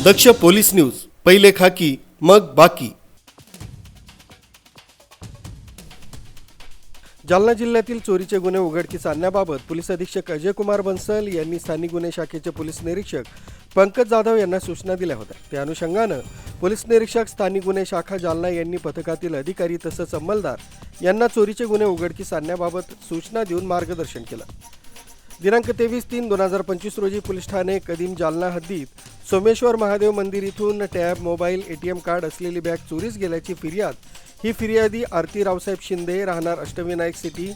दक्ष police news, पहिले खाकी मग बाकी। जालना जिल्ह्यातील चोरीचे गुन्हे उघडकीस आणण्याबाबत पोलीस अधीक्षक अजय कुमार बन्सल यांनी स्थानिक गुन्हे शाखेचे पोलीस निरीक्षक पंकज जाधव यांना सूचना दिल्या होत्या। त्या अनुषंगाने पोलीस निरीक्षक स्थानिक गुन्हे शाखा जालना यांनी पथकातील अधिकारी तसंच अंमलदार यांना चोरीचे गुन्हे उघडकीस आणण्याबाबत सूचना देऊन मार्गदर्शन केलं। दिनांक 23/3/2025 रोजी पोलीस ठाणे कदीम जालना हद्दीत सोमेश्वर महादेव मंदिर इथून टॅब, मोबाईल, एटीएम कार्ड असलेली बॅग चोरीस गेल्याची फिर्याद ही फिर्यादी आरती रावसाहेब शिंदे राहणार अष्टविनायक सिटी,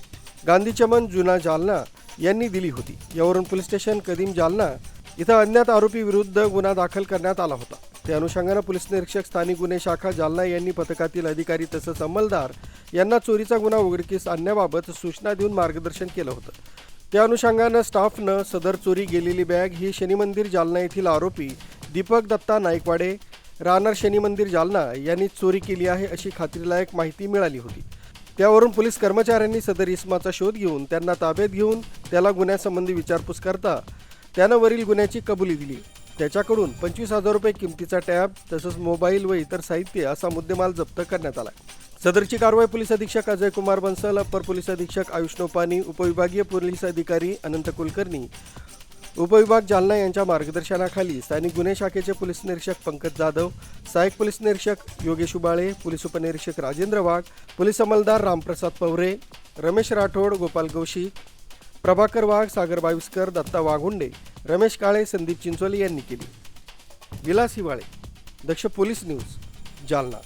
गांधी चमन, जुना जालना यांनी दिली होती। यावरून पोलीस स्टेशन कदीम जालना इथं अज्ञात आरोपी विरुद्ध गुन्हा दाखल करण्यात आला होता। त्या अनुषंगाने पोलीस निरीक्षक स्थानिक गुन्हे शाखा जालना यांनी पथकातील अधिकारी तसंच अंमलदार यांना चोरीचा गुन्हा उघडकीस आणण्याबाबत सूचना देऊन मार्गदर्शन केलं होतं। त्या अनुषंगाने स्टाफनं सदर चोरी गेलेली बॅग ही शनी मंदिर जालना येथील आरोपी दीपक दत्ता नाईकवाडे राहणार शनी मंदिर जालना यांनी चोरी केली आहे अशी खात्रीलायक माहिती मिळाली होती। त्यावरून पोलीस कर्मचाऱ्यांनी सदर इसमाचा शोध घेऊन त्यांना ताब्यात घेऊन त्याला गुन्ह्यासंबंधी विचारपूस करता त्यानं वरील गुन्ह्याची कबुली दिली। त्याच्याकडून 25,000 रुपये किमतीचा टॅब तसंच मोबाईल व इतर साहित्य असा मुद्देमाल जप्त करण्यात आला। सदरची कारवाई पोलीस अधीक्षक अजय कुमार बन्सल, अपर पोलीस अधीक्षक आयुष नोपानी, उपविभागीय पोलीस अधिकारी अनंत कुलकर्णी, उपविभाग जालना यांच्या मार्गदर्शनाखाली स्थानिक गुन्हे शाखेचे पोलीस निरीक्षक पंकज जाधव, सहाय्यक पोलीस निरीक्षक योगेश उबाळे, पोलीस उपनिरीक्षक राजेंद्र वाघ, पोलीस अंमलदार रामप्रसाद पवरे, रमेश राठोड, गोपाल गौशी, प्रभाकर वाघ, सागर बाविस्कर, दत्ता वाघुंडे, रमेश काळे, संदीप चिंचोली यांनी केली। विलास हिवाळे, दक्ष पोलीस न्यूज, जालना।